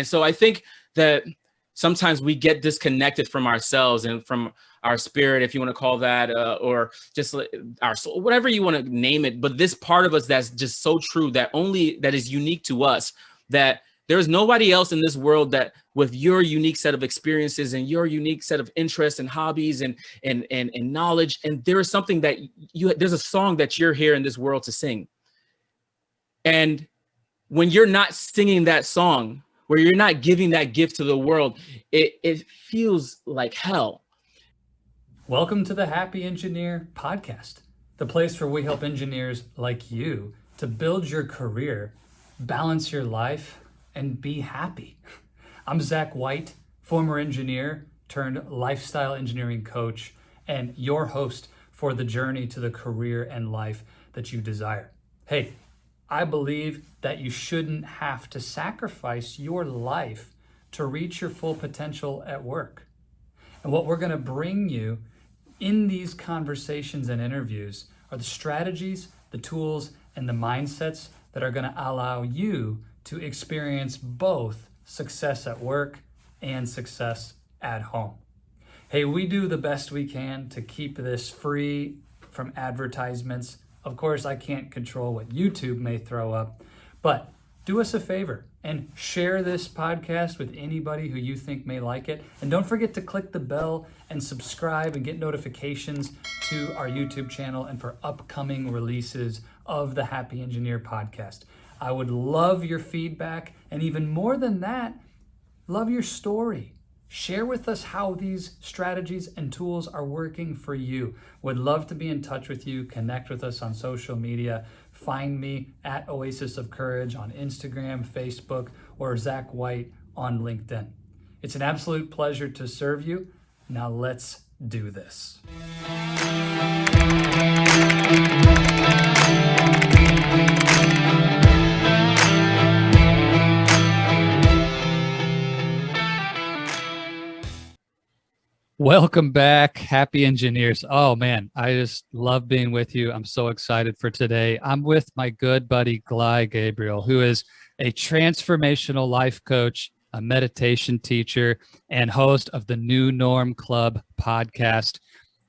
And so I think that sometimes we get disconnected from ourselves and from our spirit, if you want to call that, or just our soul, whatever you want to name it. But this part of us that's just so true, that is unique to us, that there's nobody else in this world that with your unique set of experiences and your unique set of interests and hobbies and knowledge. And there is something that there's a song that you're here in this world to sing. And when you're not singing that song, where you're not giving that gift to the world, it feels like hell. Welcome to the Happy Engineer podcast, the place where we help engineers like you to build your career, balance your life, and be happy. I'm Zach White, former engineer turned lifestyle engineering coach, and your host for the journey to the career and life that you desire. Hey, I believe that you shouldn't have to sacrifice your life to reach your full potential at work. And what we're going to bring you in these conversations and interviews are the strategies, the tools, and the mindsets that are going to allow you to experience both success at work and success at home. Hey, we do the best we can to keep this free from advertisements. Of course, I can't control what YouTube may throw up, but do us a favor and share this podcast with anybody who you think may like it. And don't forget to click the bell and subscribe and get notifications to our YouTube channel and for upcoming releases of the Happy Engineer podcast. I would love your feedback, and even more than that, love your story. Share with us how these strategies and tools are working for you. Would love to be in touch with you. Connect with us on social media. Find me at Oasis of Courage on Instagram, Facebook, or Zach White on LinkedIn. It's an absolute pleasure to serve you. Now let's do this. Welcome back, Happy Engineers. Oh man, I just love being with you. I'm so excited for today. I'm with my good buddy, Gly Gabriel, who is a transformational life coach, a meditation teacher, and host of the New Norm Club podcast.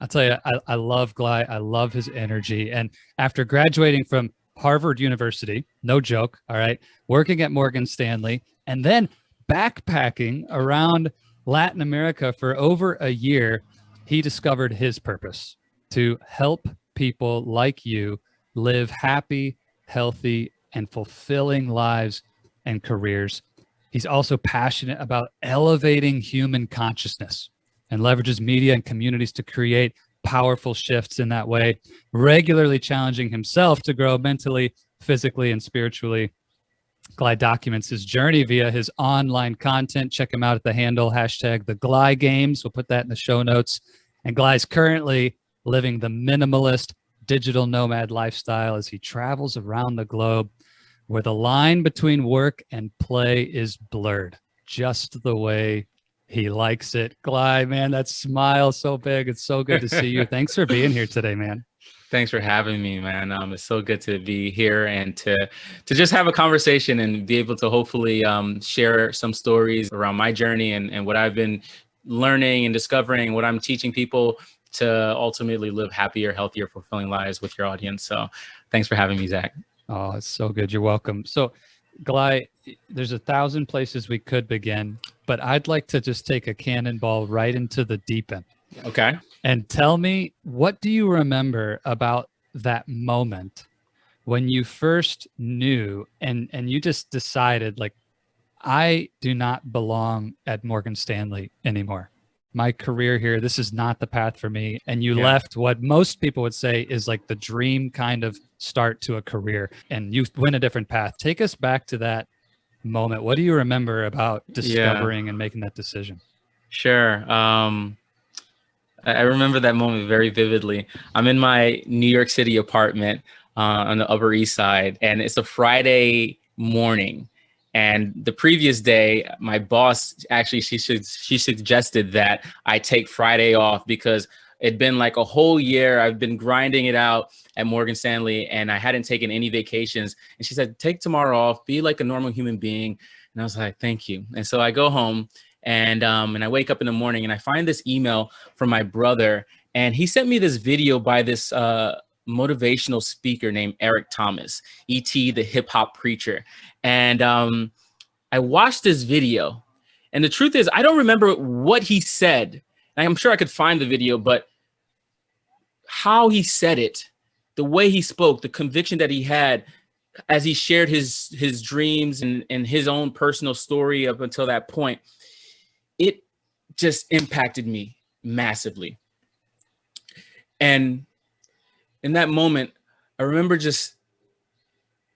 I'll tell you, I love Gly. I love his energy. And after graduating from Harvard University, no joke, all right, working at Morgan Stanley, and then backpacking around Latin America for over a year, he discovered his purpose: to help people like you live happy, healthy, and fulfilling lives and careers. He's also passionate about elevating human consciousness and leverages media and communities to create powerful shifts in that way, regularly challenging himself to grow mentally, physically, and spiritually. Gly documents his journey via his online content. Check him out at the handle #the Gly Games. We'll put that in the show notes. And Gly's currently living the minimalist digital nomad lifestyle as he travels around the globe, where the line between work and play is blurred, just the way he likes it. Gly, man, that smile so big. It's so good to see you. Thanks for being here today, man. Thanks for having me, man. It's so good to be here and to just have a conversation and be able to hopefully share some stories around my journey and what I've been learning and discovering, what I'm teaching people to ultimately live happier, healthier, fulfilling lives with your audience. So thanks for having me, Zach. Oh, it's so good. You're welcome. So Gly, there's 1,000 places we could begin, but I'd like to just take a cannonball right into the deep end. Okay. And tell me, what do you remember about that moment when you first knew and you just decided, like, I do not belong at Morgan Stanley anymore. My career here, this is not the path for me. And you left what most people would say is like the dream kind of start to a career, and you went a different path. Take us back to that moment. What do you remember about discovering and making that decision? Sure. I remember that moment very vividly. I'm in my New York City apartment on the Upper East Side, and it's a Friday morning. And the previous day, my boss actually, she suggested that I take Friday off because It'd been like a whole year. I've been grinding it out at Morgan Stanley, and I hadn't taken any vacations. And she said, take tomorrow off, be like a normal human being. And I was like, thank you. And so I go home, and I wake up in the morning, and I find this email from my brother, and he sent me this video by this motivational speaker named Eric Thomas, E.T. the hip hop preacher. And I watched this video, and the truth is, I don't remember what he said. I'm sure I could find the video, but how he said it, the way he spoke, the conviction that he had as he shared his dreams and his own personal story up until that point, it just impacted me massively. And in that moment, I remember just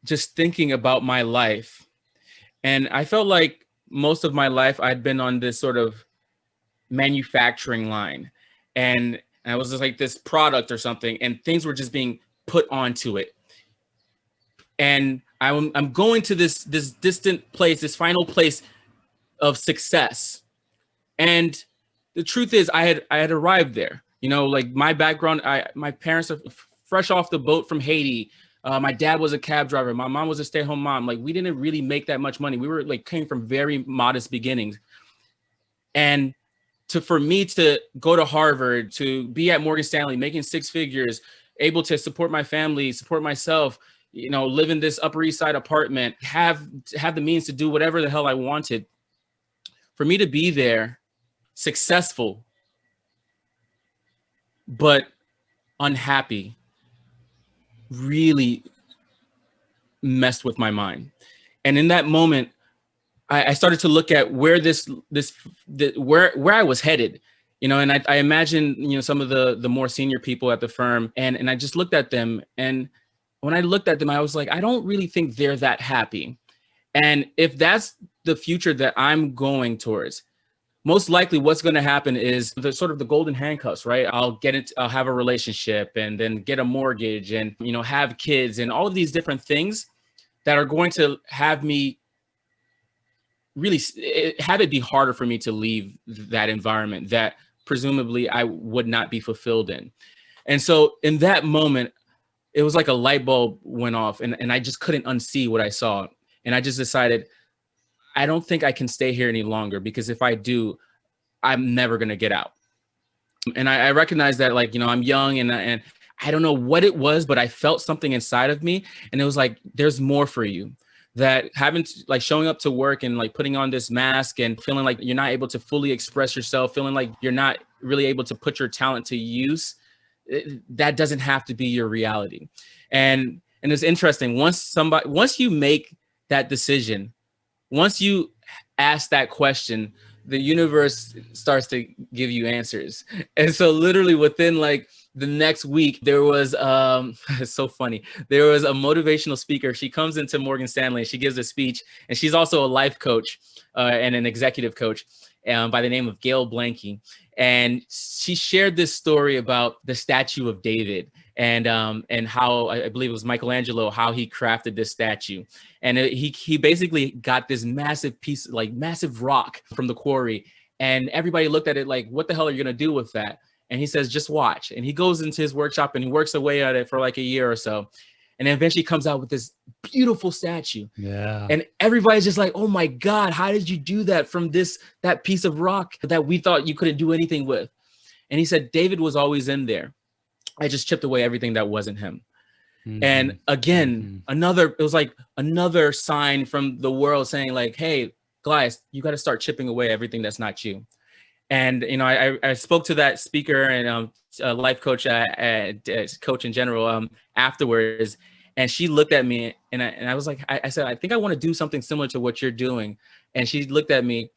thinking about my life. And I felt like most of my life I'd been on this sort of manufacturing line, and I was just like this product or something, and things were just being put onto it. And I'm going to this distant place, this final place of success. And the truth is, I had arrived there. Like my background, my parents are fresh off the boat from Haiti. My dad was a cab driver. My mom was a stay-at-home mom. Like, we didn't really make that much money. We were like came from very modest beginnings. And for me to go to Harvard, to be at Morgan Stanley, making six figures, able to support my family, support myself, live in this Upper East Side apartment, have the means to do whatever the hell I wanted. For me to be there, successful, but unhappy, really messed with my mind. And in that moment, I started to look at where where I was headed, and I imagine, some of the more senior people at the firm, and I just looked at them. And when I looked at them, I was like, I don't really think they're that happy. And if that's the future that I'm going towards, most likely what's going to happen is the sort of the golden handcuffs, right? I'll have a relationship, and then get a mortgage, and, have kids, and all of these different things that are going to have me really have it be harder for me to leave that environment that presumably I would not be fulfilled in. And so in that moment, it was like a light bulb went off, and I just couldn't unsee what I saw. And I just decided, I don't think I can stay here any longer, because if I do, I'm never going to get out. And I recognize that, like, I'm young, and I don't know what it was, but I felt something inside of me. And it was like, there's more for you. That showing up to work and like putting on this mask and feeling like you're not able to fully express yourself, feeling like you're not really able to put your talent to use, that doesn't have to be your reality. And it's interesting, once you make that decision, once you ask that question, the universe starts to give you answers. And so literally within like the next week, there was it's so funny. There was a motivational speaker. She comes into Morgan Stanley, and she gives a speech, and she's also a life coach and an executive coach by the name of Gail Blanky. And she shared this story about the statue of David, and how, I believe it was Michelangelo, how he crafted this statue. And he basically got this massive piece, like massive rock from the quarry. And everybody looked at it like, what the hell are you going to do with that? And he says, just watch. And he goes into his workshop, and he works away at it for like a year or so. And then eventually comes out with this beautiful statue. Yeah. And everybody's just like, oh my God, how did you do that from that piece of rock that we thought you couldn't do anything with? And he said, David was always in there. I just chipped away everything that wasn't him. Mm-hmm. And again, it was like another sign from the world saying like, hey, Gly, you got to start chipping away everything that's not you. And, I spoke to that speaker and life coach, coach in general afterwards. And she looked at me, and I was like, I said, I think I want to do something similar to what you're doing. And she looked at me,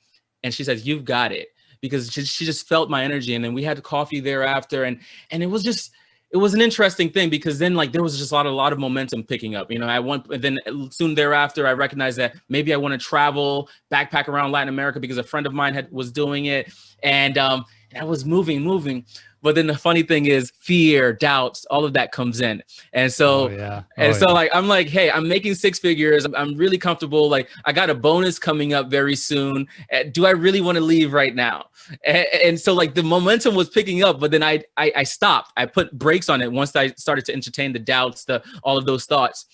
and she said, you've got it. Because she just felt my energy. And then we had coffee thereafter. And it was an interesting thing, because then like there was just a lot of momentum picking up. Then soon thereafter, I recognized that maybe I want to travel, backpack around Latin America, because a friend of mine was doing it. And I was moving. But then the funny thing is fear, doubts, all of that comes in. And Oh so, yeah. and Oh so yeah. like, I'm like, hey, I'm making six figures. I'm really comfortable. Like I got a bonus coming up very soon. Do I really want to leave right now? And so like the momentum was picking up, but then I stopped. I put brakes on it once I started to entertain the doubts, all of those thoughts.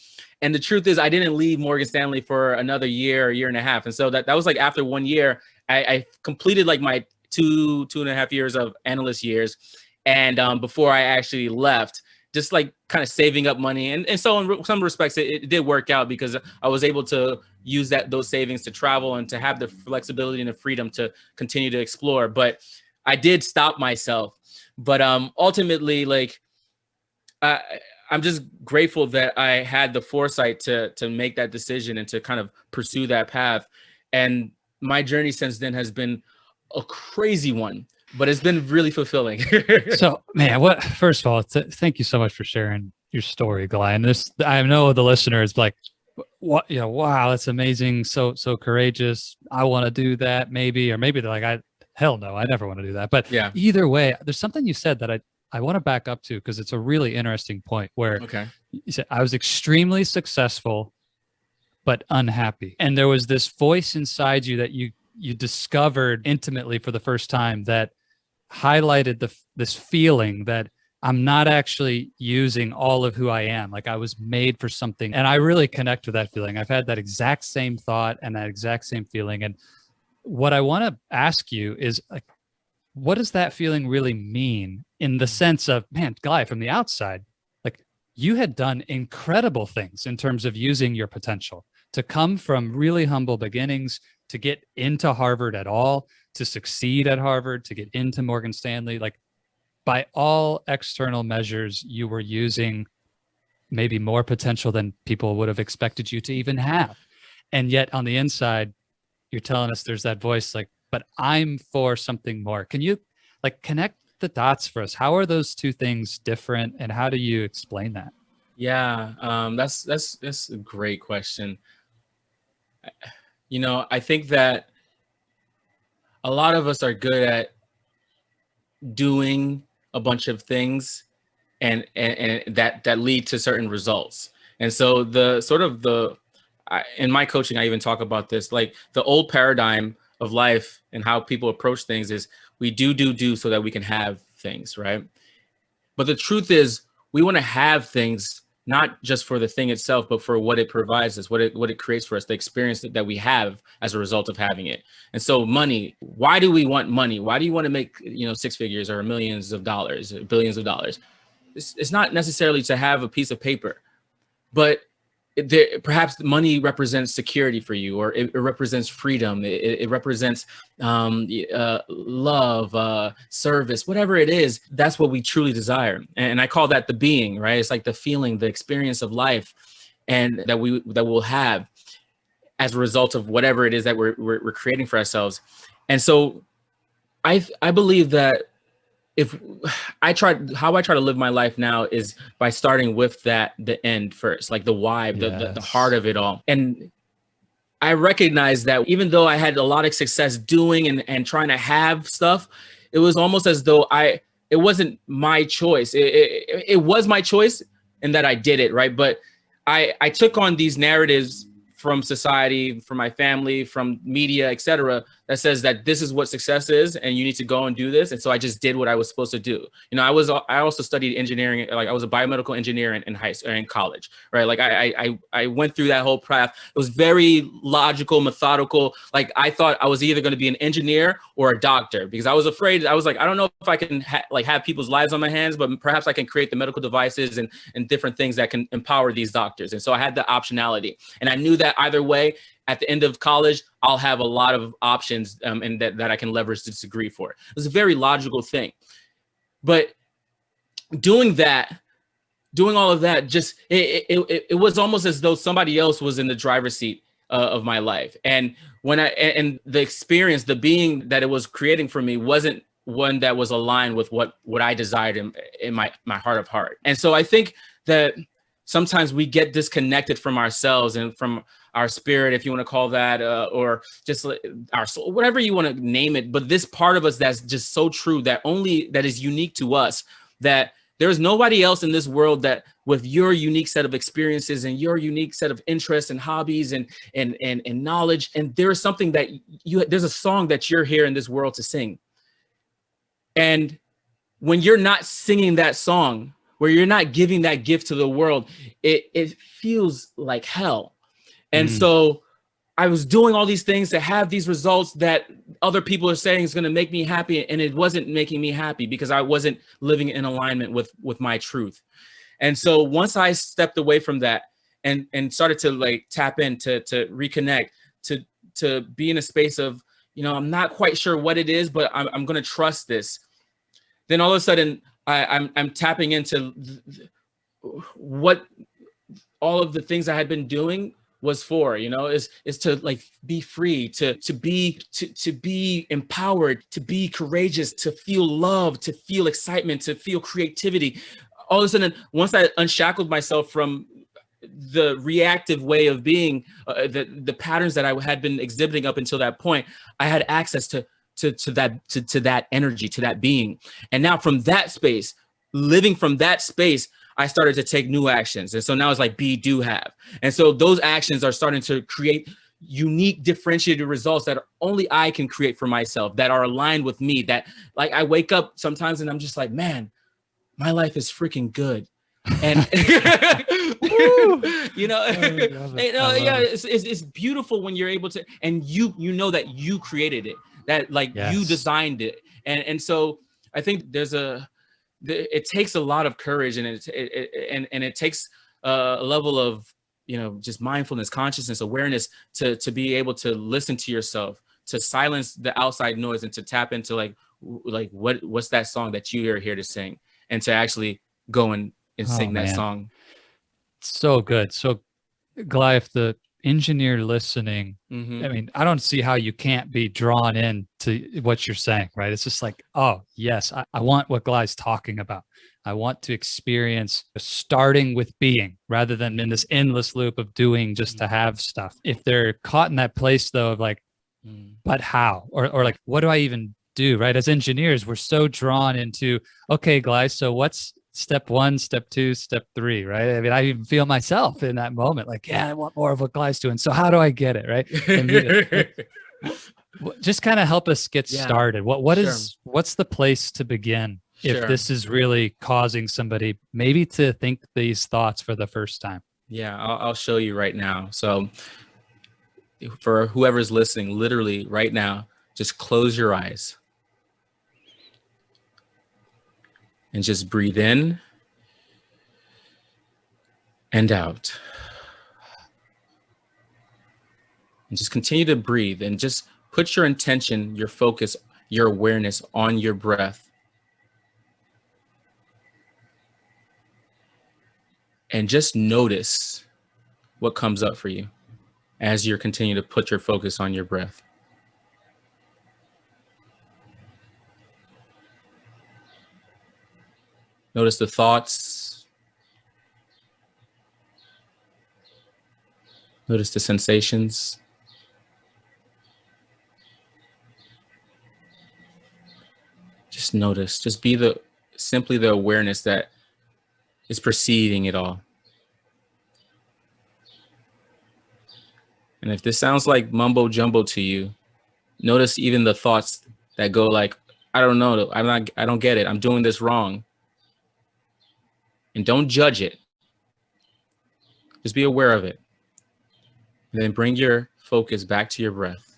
And the truth is, I didn't leave Morgan Stanley for another year and a half. And so that was like after 1 year, I completed like my two and a half years of analyst years. And before I actually left, just like kind of saving up money. And so in some respects, it did work out because I was able to use those savings to travel and to have the flexibility and the freedom to continue to explore. But I did stop myself. But ultimately, like, I'm just grateful that I had the foresight to make that decision and to kind of pursue that path. And my journey since then has been a crazy one, but it's been really fulfilling. So, man, first of all, thank you so much for sharing your story, Gly. And this, I know the listeners like, what, wow, that's amazing. So courageous. I want to do that maybe, or maybe they're like, hell no, I never want to do that. But Yeah. Either way, there's something you said that I want to back up to, because it's a really interesting point where you said, I was extremely successful, but unhappy. And there was this voice inside you that you discovered intimately for the first time that highlighted this feeling that I'm not actually using all of who I am. Like I was made for something. And I really connect with that feeling. I've had that exact same thought and that exact same feeling. And what I want to ask you is, like, what does that feeling really mean, in the sense of, man, Gly, from the outside, like you had done incredible things in terms of using your potential to come from really humble beginnings, to get into Harvard at all, to succeed at Harvard, to get into Morgan Stanley. Like by all external measures, you were using maybe more potential than people would have expected you to even have. And yet on the inside, you're telling us there's that voice like, but I'm for something more. Can you like connect the dots for us? How are those two things different, and how do you explain that? Yeah, that's a great question. I think that a lot of us are good at doing a bunch of things and that lead to certain results. And so in my coaching, I even talk about this, like the old paradigm of life and how people approach things is we do so that we can have things, right? But the truth is we want to have things not just for the thing itself, but for what it provides us, what it creates for us, the experience that we have as a result of having it. And so money, why do we want money? Why do you want to make, six figures or millions of dollars, billions of dollars? It's not necessarily to have a piece of paper, but perhaps money represents security for you, or it represents freedom. It represents love, service, whatever it is. That's what we truly desire. And I call that the being, right? It's like the feeling, the experience of life, and that we'll have as a result of whatever it is that we're creating for ourselves. And so I believe that how I try to live my life now is by starting with the end first, like the why, the heart of it all. And I recognize that even though I had a lot of success doing and trying to have stuff, it was almost as though it wasn't my choice. It was my choice in that I did it, right? But I took on these narratives from society, from my family, from media, et cetera, that says that this is what success is and you need to go and do this. And so I just did what I was supposed to do. I also studied engineering. Like I was a biomedical engineer in college, right? Like I went through that whole path. It was very logical, methodical. Like I thought I was either going to be an engineer or a doctor, because I was afraid. I was like, I don't know if I can have people's lives on my hands, but perhaps I can create the medical devices and different things that can empower these doctors. And so I had the optionality, and I knew that either way, at the end of college, I'll have a lot of options and that I can leverage this degree for. It was a very logical thing. But doing all of that, just it was almost as though somebody else was in the driver's seat of my life. And and the experience, the being that it was creating for me wasn't one that was aligned with what I desired in my heart of heart. And so I think that sometimes we get disconnected from ourselves and from our spirit, if you want to call that, or just our soul, whatever you want to name it. But this part of us that's just so true, that is unique to us, that there's nobody else in this world that with your unique set of experiences and your unique set of interests and hobbies and knowledge. And there's something that there's a song that you're here in this world to sing. And when you're not singing that song, where you're not giving that gift to the world, it feels like hell. And so I was doing all these things to have these results that other people are saying is going to make me happy. And it wasn't making me happy because I wasn't living in alignment with my truth. And so once I stepped away from that and started to like tap in to reconnect, to be in a space of, I'm not quite sure what it is, but I'm going to trust this. Then all of a sudden I'm tapping into what all of the things I had been doing was for, is to like be free, to be empowered, to be courageous, to feel love, to feel excitement, to feel creativity. All of a sudden, once I unshackled myself from the reactive way of being, the patterns that I had been exhibiting up until that point, I had access to that energy, to that being. And now from that space, living from that space, I started to take new actions. And so now it's like be, do, have. And so those actions are starting to create unique, differentiated results that only I can create for myself, that are aligned with me, that like I wake up sometimes and I'm just like, man, my life is freaking good. And it's beautiful when you're able to, and you know that you created it, that like you designed it. And so I think it takes a lot of courage, and it takes a level of, just mindfulness, consciousness, awareness to be able to listen to yourself, to silence the outside noise, and to tap into like what's that song that you are here to sing, and to actually go and sing that song. So good. So Gly, if the engineer listening, I mean, I don't see how you can't be drawn in to what you're saying, right? It's just like, oh yes, I want what Gly's talking about. I want to experience starting with being rather than in this endless loop of doing just to have stuff. If they're caught in that place though of like, but how, or like, what do I even do, right? As engineers, we're so drawn into, okay, Gly, so what's step 1, step 2, step 3, right? I mean, I even feel myself in that moment, like, yeah, I want more of what Gly's doing. So how do I get it, right? Just kind of help us get started. What's the place to begin if this is really causing somebody maybe to think these thoughts for the first time? Yeah, I'll show you right now. So for whoever's listening, literally right now, just close your eyes. And just breathe in and out. And just continue to breathe, and just put your intention, your focus, your awareness on your breath. And just notice what comes up for you as you're continuing to put your focus on your breath. Notice the thoughts. Notice the sensations. Just notice. Just be simply the awareness that is preceding it all. And if this sounds like mumbo jumbo to you, notice even the thoughts that go like, I don't know, I don't get it, I'm doing this wrong. And don't judge it. Just be aware of it. And then bring your focus back to your breath.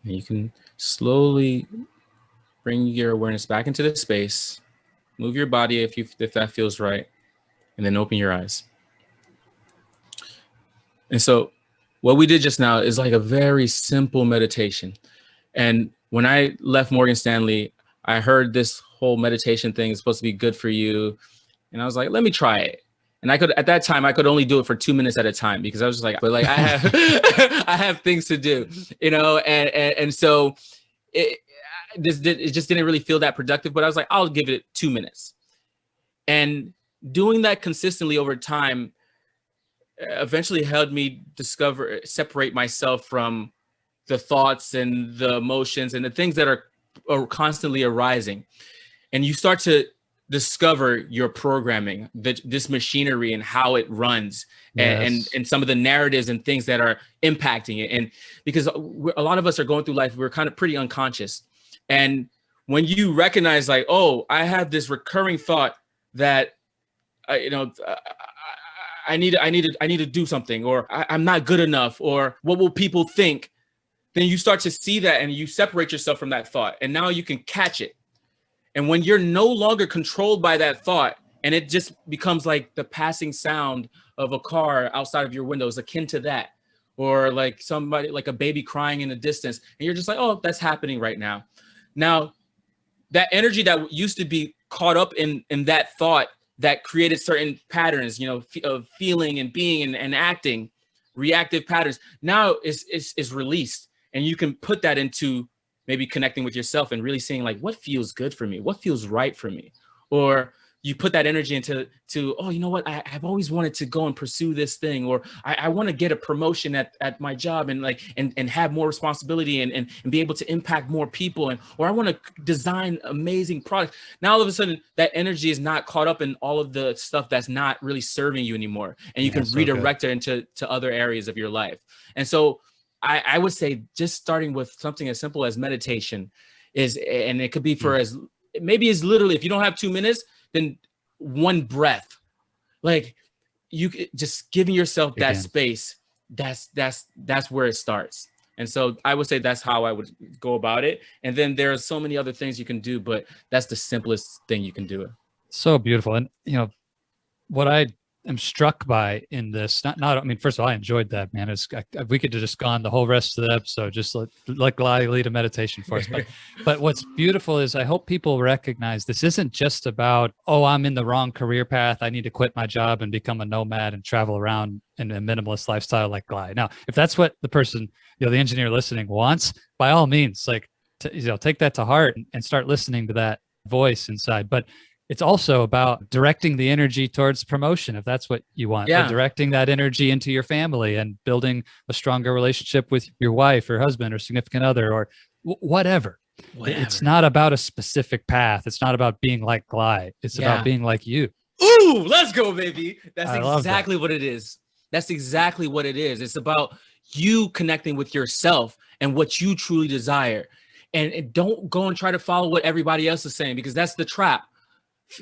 And you can slowly bring your awareness back into the space. Move your body if that feels right, and then open your eyes. And so what we did just now is like a very simple meditation. And when I left Morgan Stanley, I heard this whole meditation thing is supposed to be good for you. And I was like, let me try it. And at that time, I could only do it for 2 minutes at a time because I was just like, but like I have, I have things to do, and so it just didn't really feel that productive, but I was like, I'll give it 2 minutes. And doing that consistently over time eventually helped me separate myself from the thoughts and the emotions and the things that are constantly arising. And you start to discover your programming, this machinery and how it runs, and some of the narratives and things that are impacting it. And because a lot of us are going through life, we're kind of pretty unconscious. And when you recognize like, oh, I have this recurring thought that, I need to do something, or I'm not good enough, or what will people think? Then you start to see that and you separate yourself from that thought. And now you can catch it. And when you're no longer controlled by that thought, and it just becomes like the passing sound of a car outside of your windows, akin to that, or like somebody, like a baby crying in the distance, and you're just like, oh, that's happening right now. Now, that energy that used to be caught up in that thought that created certain patterns, of feeling and being and acting, reactive patterns, now is released, and you can put that into maybe connecting with yourself and really seeing like what feels good for me, what feels right for me. Or you put that energy into oh, you know what, I've always wanted to go and pursue this thing, or I want to get a promotion at my job and like and have more responsibility and be able to impact more people, or I want to design amazing products. Now all of a sudden that energy is not caught up in all of the stuff that's not really serving you anymore, and you can redirect it into other areas of your life. And so I would say just starting with something as simple as meditation and it could be for as literally, if you don't have 2 minutes, then one breath, like you just giving yourself that space. That's where it starts. And so I would say that's how I would go about it. And then there are so many other things you can do, but that's the simplest thing you can do. So beautiful. And what I am struck by in this, I mean, first of all, I enjoyed that, man. We could have just gone the whole rest of the episode, just let Gly lead a meditation for us. But what's beautiful is I hope people recognize this isn't just about, oh, I'm in the wrong career path, I need to quit my job and become a nomad and travel around in a minimalist lifestyle like Gly. Now, if that's what the person, the engineer listening wants, by all means, like, take that to heart and start listening to that voice inside. But it's also about directing the energy towards promotion, if that's what you want, or directing that energy into your family and building a stronger relationship with your wife or husband or significant other, or whatever. It's not about a specific path. It's not about being like Gly. It's about being like you. Ooh, let's go, baby. That's exactly what it is. That's exactly what it is. It's about you connecting with yourself and what you truly desire. And don't go and try to follow what everybody else is saying, because that's the trap.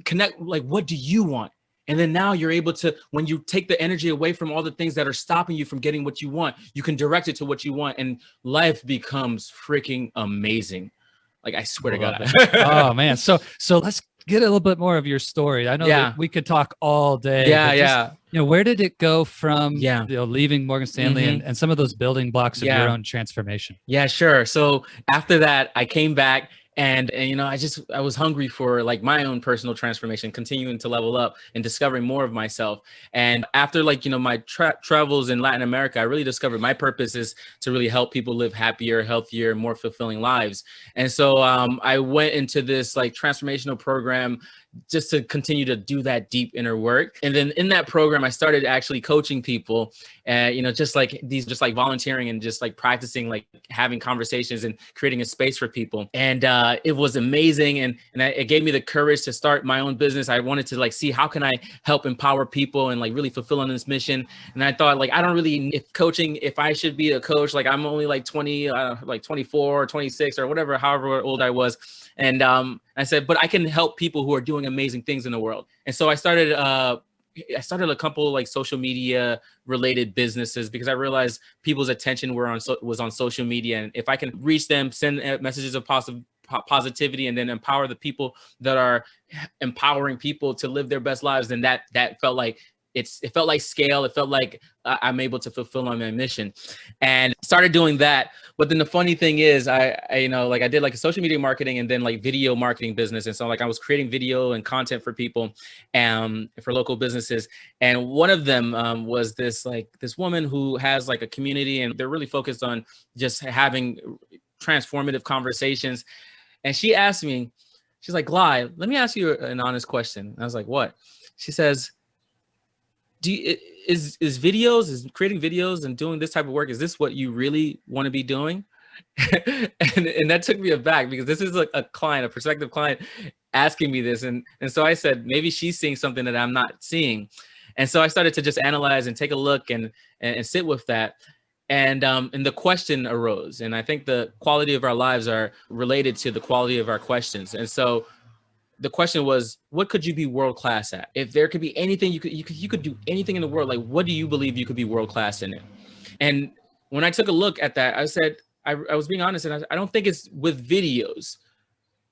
Connect, like, what do you want? And then now you're able to, when you take the energy away from all the things that are stopping you from getting what you want, you can direct it to what you want, and life becomes freaking amazing. Like, I swear to God. Oh man. So let's get a little bit more of your story. I know that we could talk all day. Where did it go from leaving Morgan Stanley and some of those building blocks of your own transformation? Yeah, sure. So after that, I came back. And I was hungry for like my own personal transformation, continuing to level up and discovering more of myself. And after my travels in Latin America, I really discovered my purpose is to really help people live happier, healthier, more fulfilling lives. And so I went into this like transformational program just to continue to do that deep inner work. And then in that program, I started actually coaching people, just like volunteering and just like practicing, like having conversations and creating a space for people. And it was amazing. And it gave me the courage to start my own business. I wanted to like see how can I help empower people and like really fulfill on this mission. And I thought like, I don't really, if I should be a coach, like I'm only like 20, like 24 or 26 or whatever, however old I was. And I said, but I can help people who are doing amazing things in the world. And so I started a couple like social media related businesses, because I realized people's attention was on social media. And if I can reach them, send messages of positivity, and then empower the people that are empowering people to live their best lives, then that felt like it felt like scale. It felt like I'm able to fulfill my mission, and started doing that. But then the funny thing is, I you know, like I did like a social media marketing and then like video marketing business. And so like I was creating video and content for people, for local businesses. And one of them was this woman who has like a community, and they're really focused on just having transformative conversations. And she asked me, she's like, Gly, let me ask you an honest question. And I was like, what? She says, is creating videos and doing this type of work, is this what you really want to be doing? and that took me aback, because this is like a prospective client asking me this. And so I said, maybe she's seeing something that I'm not seeing. And so I started to just analyze and take a look and sit with that. And the question arose. And I think the quality of our lives are related to the quality of our questions. And so the question was, what could you be world-class at? If there could be anything, you could do anything in the world, like what do you believe you could be world-class in it? And when I took a look at that, I said, I was being honest, and I don't think it's with videos,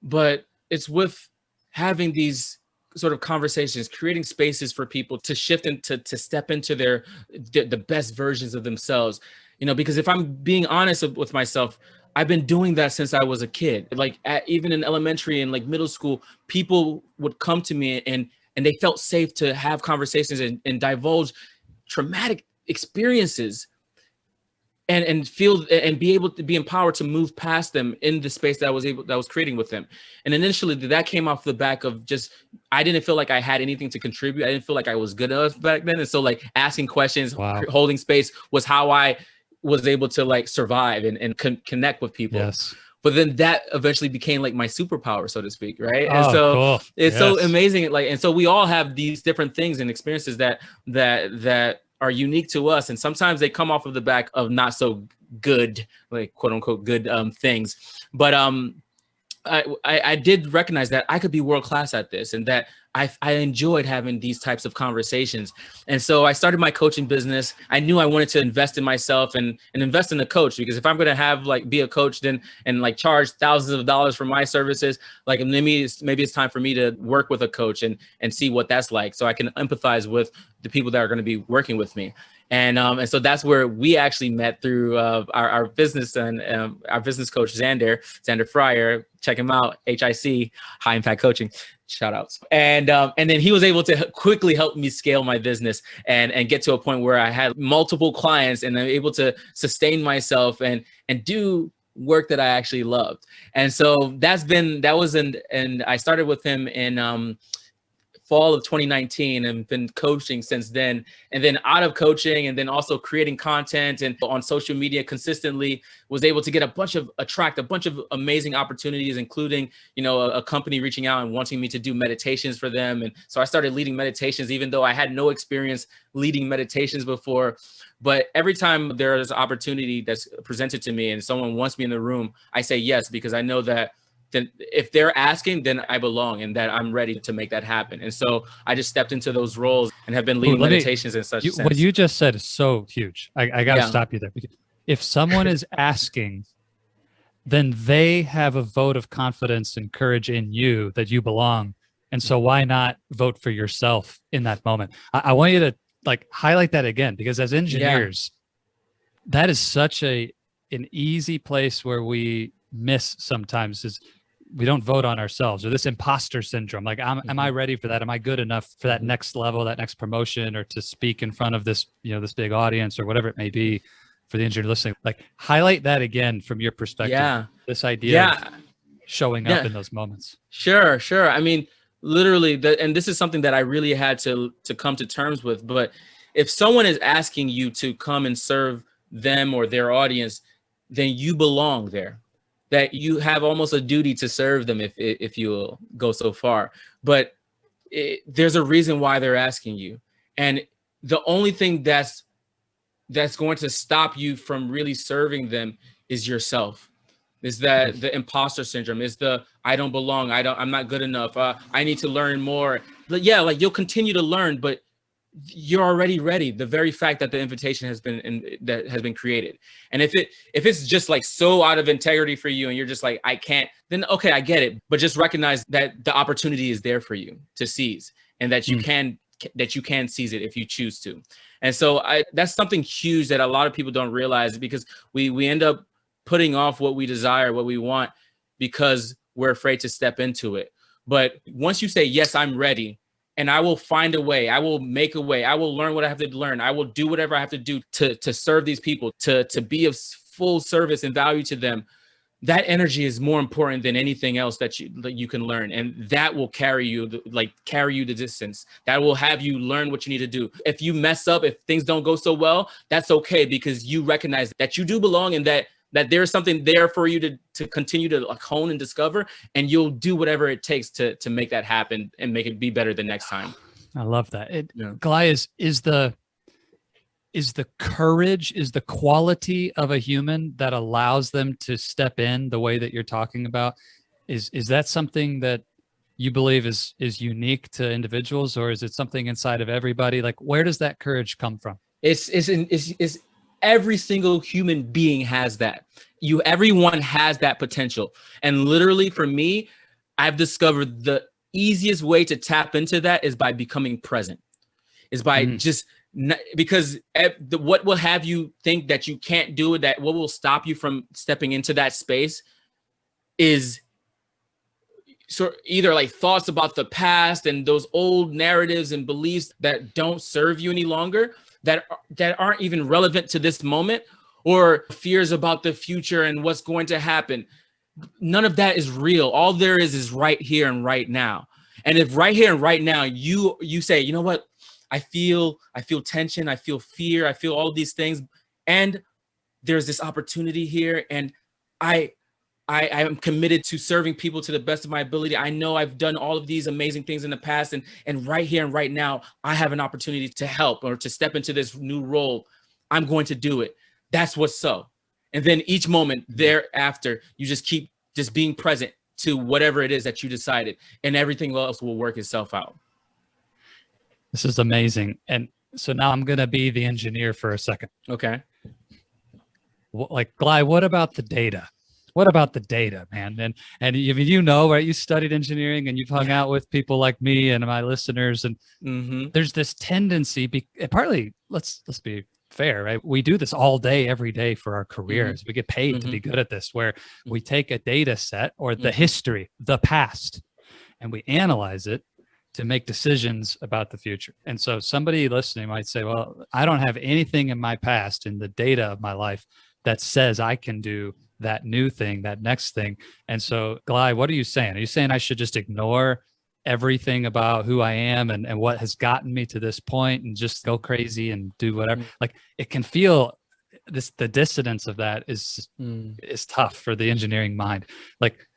but it's with having these sort of conversations, creating spaces for people to shift and to step into the best versions of themselves. You know, because if I'm being honest with myself, I've been doing that since I was a kid. Like even in elementary and like middle school, people would come to me and they felt safe to have conversations and divulge traumatic experiences and feel and be able to be empowered to move past them in the space that I was creating with them. And initially that came off the back of just, I didn't feel like I had anything to contribute. I didn't feel like I was good enough back then. And so like asking questions, holding space was how I was able to like survive and connect with people. Yes. But then that eventually became like my superpower, so to speak, right? Oh, and so cool. It's so amazing. Like, and so we all have these different things and experiences that are unique to us. And sometimes they come off of the back of not so good, like quote unquote, good things. But I did recognize that I could be world-class at this, and that I enjoyed having these types of conversations. And so I started my coaching business. I knew I wanted to invest in myself and invest in a coach, because if I'm going to be a coach then and like charge thousands of dollars for my services, like maybe it's time for me to work with a coach and see what that's like, so I can empathize with the people that are going to be working with me. And so that's where we actually met, through our business and our business coach, Xander Fryer. Check him out, HIC, High Impact Coaching, shout outs. And then he was able to quickly help me scale my business and get to a point where I had multiple clients and I'm able to sustain myself and do work that I actually loved. And so and I started with him in fall of 2019 and been coaching since then. And then out of coaching and then also creating content and on social media consistently, was able to attract a bunch of amazing opportunities, including, you know, a company reaching out and wanting me to do meditations for them. And so I started leading meditations, even though I had no experience leading meditations before. But every time there is an opportunity that's presented to me and someone wants me in the room, I say yes, because I know that then if they're asking, then I belong and that I'm ready to make that happen. And so I just stepped into those roles and have been leading meditations in such sense. What you just said is so huge. I got to stop you there. If someone is asking, then they have a vote of confidence and courage in you that you belong. And so why not vote for yourself in that moment? I want you to like highlight that again, because as engineers, that is such an easy place where we miss sometimes, is we don't vote on ourselves, or this imposter syndrome. Like, am I ready for that? Am I good enough for that next level, that next promotion, or to speak in front of this, you know, this big audience or whatever it may be for the engineer listening? Like, highlight that again from your perspective. Yeah. This idea of showing up in those moments. Sure. I mean, literally, and this is something that I really had to come to terms with. But if someone is asking you to come and serve them or their audience, then you belong there. That you have almost a duty to serve them, if you will go so far. But there's a reason why they're asking you. And the only thing that's going to stop you from really serving them is yourself. Is that the imposter syndrome, is the I don't belong, I'm not good enough, I need to learn more. But yeah, like you'll continue to learn, but you're already ready. The very fact that the invitation has been created. And if it's just like so out of integrity for you and you're just like, I can't, then okay, I get it. But just recognize that the opportunity is there for you to seize, and that you can you can seize it if you choose to. And so that's something huge that a lot of people don't realize, because we end up putting off what we desire, what we want, because we're afraid to step into it. But once you say, yes, I'm ready, and I will find a way, I will make a way, I will learn what I have to learn, I will do whatever I have to do to serve these people, to be of full service and value to them, that energy is more important than anything else that you can learn. And that will carry you the distance. That will have you learn what you need to do. If you mess up, if things don't go so well, that's okay, because you recognize that you do belong, and that there's something there for you to continue to hone and discover, and you'll do whatever it takes to make that happen and make it be better the next time. I love that. Gly, is the courage, is the quality of a human that allows them to step in the way that you're talking about, is that something that you believe is unique to individuals, or is it something inside of everybody? Like, where does that courage come from? It's every single human being has that. Everyone has that potential. And literally, for me, I've discovered the easiest way to tap into that is by becoming present, is by because what will have you think that you can't do it, that what will stop you from stepping into that space, is either like thoughts about the past and those old narratives and beliefs that don't serve you any longer, that aren't even relevant to this moment, or fears about the future and what's going to happen. None of that is real. All there is right here and right now. And if right here and right now you say, you know what, I feel tension, I feel fear, I feel all of these things, and there's this opportunity here, and I am committed to serving people to the best of my ability. I know I've done all of these amazing things in the past, and right here and right now, I have an opportunity to help or to step into this new role. I'm going to do it. That's what's so. And then each moment thereafter, you just keep just being present to whatever it is that you decided, and everything else will work itself out. This is amazing. And so now I'm going to be the engineer for a second. Okay. Like, Gly, what about the data? What about the data, man? And you know, right? You studied engineering and you've hung out with people like me and my listeners, and there's this tendency, partly, let's be fair, right? We do this all day, every day for our careers. We get paid to be good at this, where we take a data set or the history, the past, and we analyze it to make decisions about the future. And so somebody listening might say, well, I don't have anything in my past, in the data of my life, that says I can do that new thing, that next thing. And so, Gly, what are you saying? Are you saying I should just ignore everything about who I am and what has gotten me to this point and just go crazy and do whatever? Like, it can feel the dissonance of that is tough for the engineering mind. Like,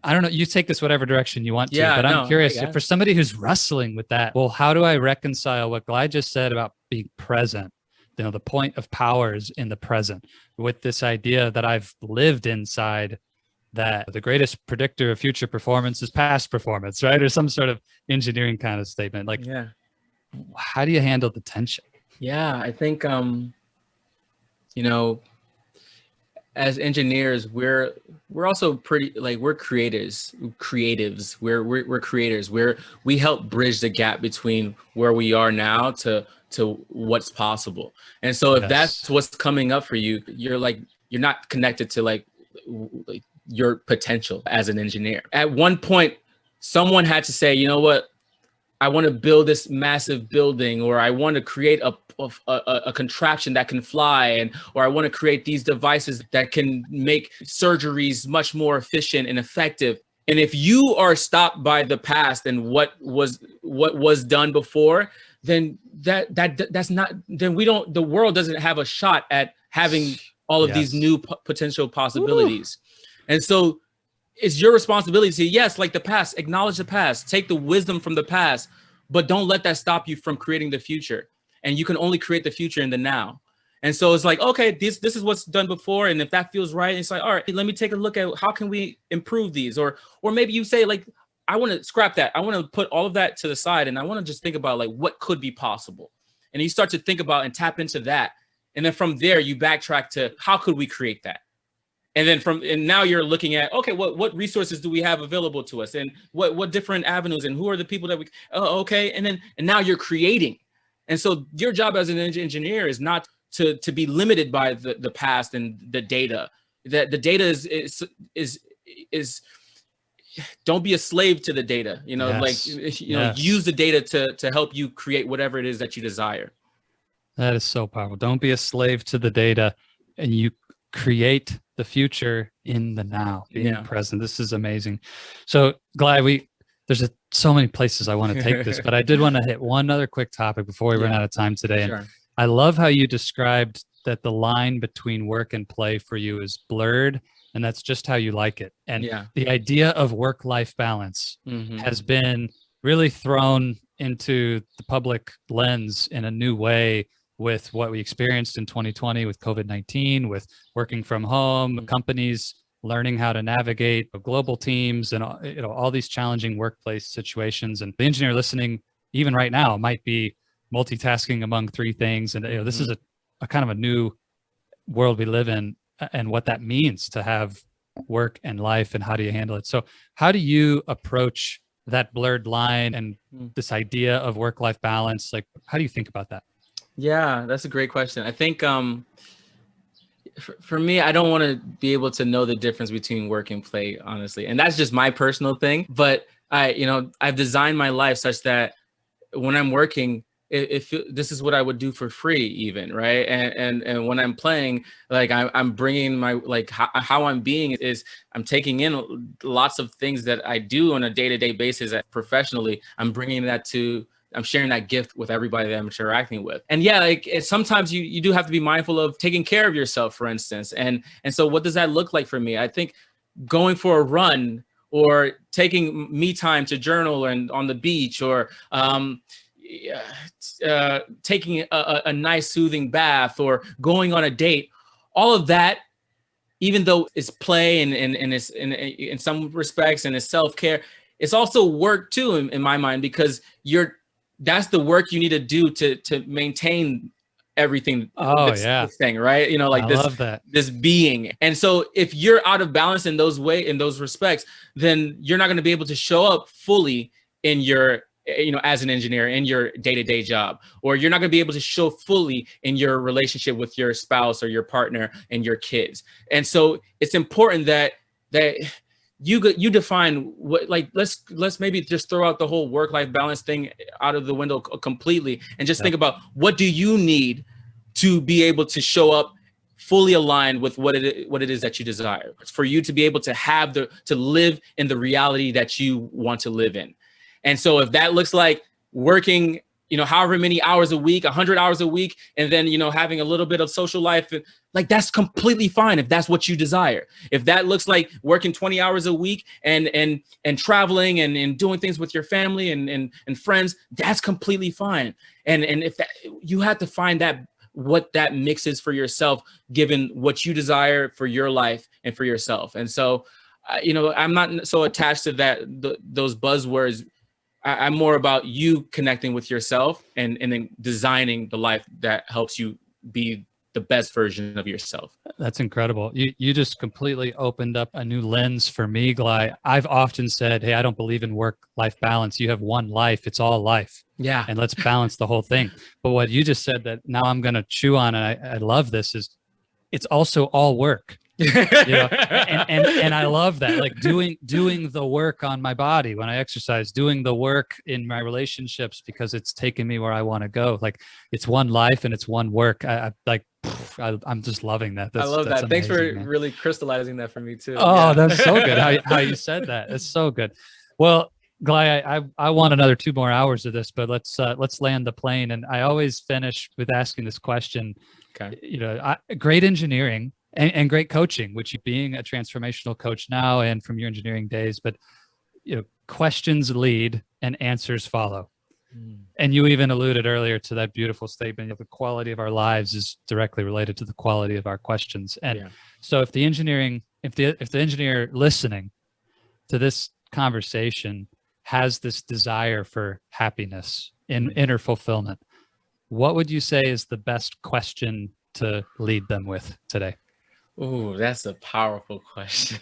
I don't know, you take this whatever direction you want to, but I'm curious, for somebody who's wrestling with that, well, how do I reconcile what Gly just said about being present, you know, the point of power is in the present, with this idea that I've lived inside, that the greatest predictor of future performance is past performance, right? Or some sort of engineering kind of statement. Like, how do you handle the tension? Yeah, I think, you know, as engineers, we're also pretty, like, we're creatives. We're creators. We help bridge the gap between where we are now to what's possible. And so if that's what's coming up for you, you're not connected to like your potential as an engineer. At one point, someone had to say, you know what, I want to build this massive building, or I want to create a contraption that can fly, or I want to create these devices that can make surgeries much more efficient and effective. And if you are stopped by the past and what was done before, then that's not, then the world doesn't have a shot at having all of these new potential possibilities. And so it's your responsibility to say, yes, like the past, acknowledge the past, take the wisdom from the past, but don't let that stop you from creating the future. And you can only create the future in the now. And so it's like, okay, this is what's done before. And if that feels right, it's like, all right, let me take a look at how can we improve these? Or maybe you say, like, I want to scrap that. I want to put all of that to the side, and I want to just think about like what could be possible. And you start to think about and tap into that. And then from there, you backtrack to how could we create that? And then and now you're looking at, okay, what resources do we have available to us, and what different avenues, and who are the people that okay, and now you're creating. And so your job as an engineer is not to be limited by the past and the data. That the data is don't be a slave to the data. Use the data to help you create whatever it is that you desire. That is so powerful. Don't be a slave to the data, and you create the future in the now, being present. This is amazing. So Gly, there's so many places I want to take this, but I did want to hit one other quick topic before we run out of time today. Sure. And I love how you described that the line between work and play for you is blurred, and that's just how you like it. And the idea of work-life balance has been really thrown into the public lens in a new way with what we experienced in 2020 with COVID-19, with working from home, companies learning how to navigate global teams and all these challenging workplace situations. And the engineer listening, even right now, might be multitasking among three things. And this is a kind of a new world we live in, and what that means to have work and life, and how do you handle it? So how do you approach that blurred line and this idea of work-life balance? Like, how do you think about that? Yeah, that's a great question. I think for me, I don't want to be able to know the difference between work and play, honestly. And that's just my personal thing. But I've designed my life such that when I'm working, this is what I would do for free, even, right? And when I'm playing, like I'm bringing my, like how I'm being is I'm taking in lots of things that I do on a day-to-day basis professionally. I'm sharing that gift with everybody that I'm interacting with. And sometimes you do have to be mindful of taking care of yourself, for instance. And so what does that look like for me? I think going for a run, or taking me time to journal and on the beach, or taking a nice soothing bath, or going on a date, all of that, even though it's play and it's in some respects and it's self-care, it's also work too in my mind, because that's the work you need to do to maintain everything. This thing, right? I love that. This being. And so if you're out of balance in those respects, then you're not going to be able to show up fully in your, as an engineer in your day-to-day job, or you're not going to be able to show fully in your relationship with your spouse or your partner and your kids. And so it's important that you define what, like, let's maybe just throw out the whole work-life balance thing out of the window completely, and just think about, what do you need to be able to show up fully aligned with what it is that you desire, for you to be able to have to live in the reality that you want to live in. And so if that looks like working, however many hours a week, 100 hours a week, and then, having a little bit of social life, like, that's completely fine if that's what you desire. If that looks like working 20 hours a week and traveling and doing things with your family and friends, that's completely fine. And if you have to find what that mix is for yourself, given what you desire for your life and for yourself. And so, I'm not so attached to those buzzwords. I'm more about you connecting with yourself and then designing the life that helps you be the best version of yourself. That's incredible. You just completely opened up a new lens for me, Gly. I've often said, hey, I don't believe in work-life balance. You have one life. It's all life. Yeah. And let's balance the whole thing. But what you just said that now I'm going to chew on, and I love this, is it's also all work. And I love that, like doing the work on my body when I exercise, doing the work in my relationships because it's taking me where I want to go. Like, it's one life and it's one work. I'm just loving that. I love that. Amazing, thanks for man. really crystallizing that for me too. Oh, that's so good. How you said that. It's so good. Well, Gly, I want another 2 more hours of this, but let's land the plane. And I always finish with asking this question. Okay. Great engineering and great coaching, which you being a transformational coach now and from your engineering days, but questions lead and answers follow. And you even alluded earlier to that beautiful statement, the quality of our lives is directly related to the quality of our questions. And so if the engineer listening to this conversation has this desire for happiness and inner fulfillment, what would you say is the best question to lead them with today? Ooh, that's a powerful question.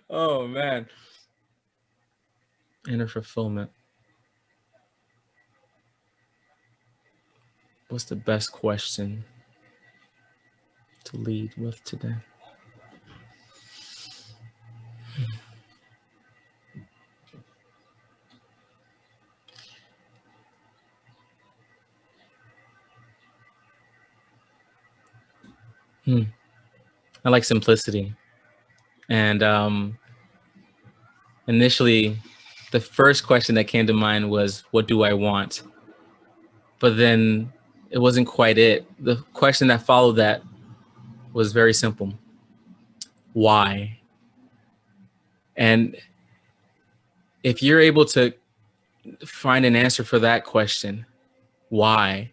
Oh man. Inner fulfillment. What's the best question to lead with today? I like simplicity. And initially, the first question that came to mind was, what do I want? But then it wasn't quite it. The question that followed that was very simple. Why? And if you're able to find an answer for that question, why,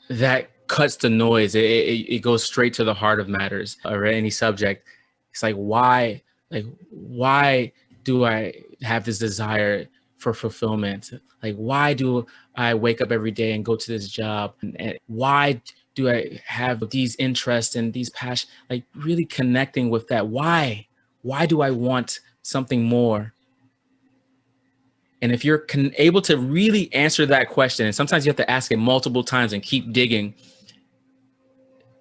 that cuts the noise. It goes straight to the heart of matters or any subject. It's like, why? Like, why do I have this desire for fulfillment? Like, why do I wake up every day and go to this job? And why do I have these interests and these passions? Like, really connecting with that. Why? Why do I want something more? And if you're able to really answer that question, and sometimes you have to ask it multiple times and keep digging,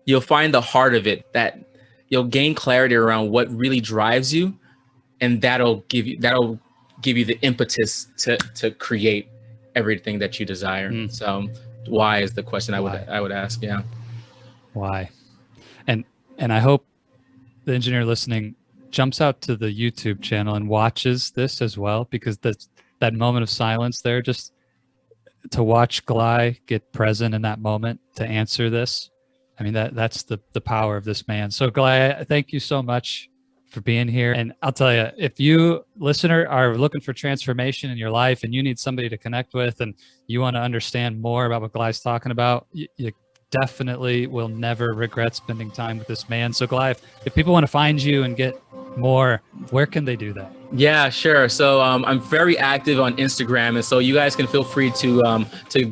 you'll find the heart of it, that you'll gain clarity around what really drives you, and that'll give you the impetus to create everything that you desire. So why is the question I would ask. Yeah. Why? And I hope the engineer listening jumps out to the YouTube channel and watches this as well, because that moment of silence there, just to watch Gly get present in that moment to answer this. I mean, that's the power of this man. So Gly, thank you so much for being here. And I'll tell you, if you, listener, are looking for transformation in your life and you need somebody to connect with and you want to understand more about what Gly's talking about, you definitely will never regret spending time with this man. So Gly, if people want to find you and get more, where can they do that? Yeah, sure. So I'm very active on Instagram, and so you guys can feel free to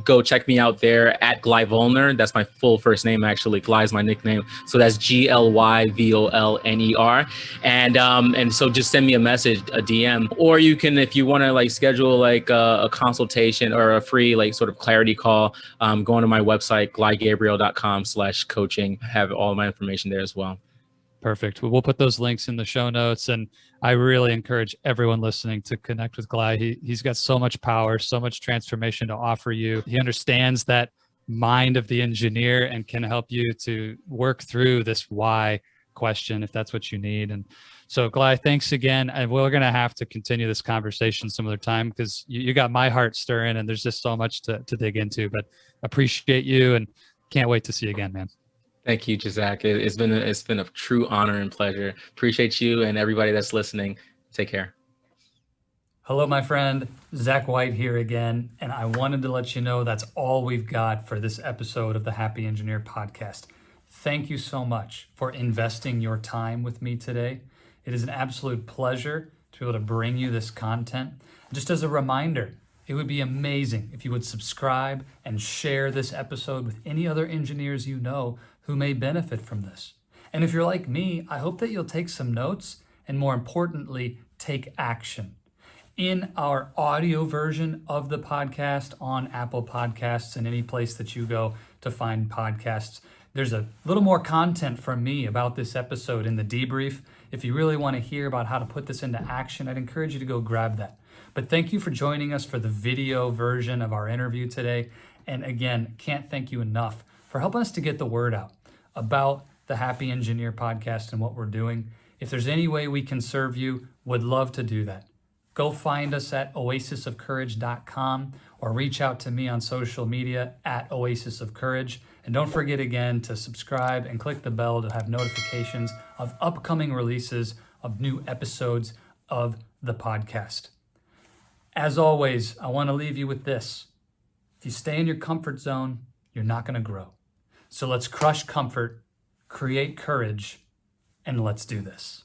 go check me out there at Gly Volner. That's my full first name, actually. Gly is my nickname, so that's GLYVOLNER. And so just send me a message, a DM, or you can, if you want to like schedule like a consultation or a free like sort of clarity call, go onto my website glygabriel.com/coaching. Have all my information there as well. Perfect. We'll put those links in the show notes. And I really encourage everyone listening to connect with Gly. He's got so much power, so much transformation to offer you. He understands that mind of the engineer and can help you to work through this why question if that's what you need. And so Gly, thanks again. And we're going to have to continue this conversation some other time, because you got my heart stirring and there's just so much to dig into. But appreciate you and can't wait to see you again, man. Thank you, Jazak. It's been a true honor and pleasure. Appreciate you and everybody that's listening. Take care. Hello, my friend. Zach White here again, and I wanted to let you know that's all we've got for this episode of the Happy Engineer podcast. Thank you so much for investing your time with me today. It is an absolute pleasure to be able to bring you this content. Just as a reminder, it would be amazing if you would subscribe and share this episode with any other engineers you know who may benefit from this. And if you're like me, I hope that you'll take some notes and, more importantly, take action. In our audio version of the podcast on Apple Podcasts and any place that you go to find podcasts, there's a little more content from me about this episode in the debrief. If you really want to hear about how to put this into action, I'd encourage you to go grab that. But thank you for joining us for the video version of our interview today. And again, can't thank you enough for helping us to get the word out about the Happy Engineer podcast and what we're doing. If there's any way we can serve you, would love to do that. Go find us at oasisofcourage.com or reach out to me on social media at Oasis of Courage. And don't forget again to subscribe and click the bell to have notifications of upcoming releases of new episodes of the podcast. As always, I want to leave you with this. If you stay in your comfort zone, you're not going to grow. So let's crush comfort, create courage, and let's do this.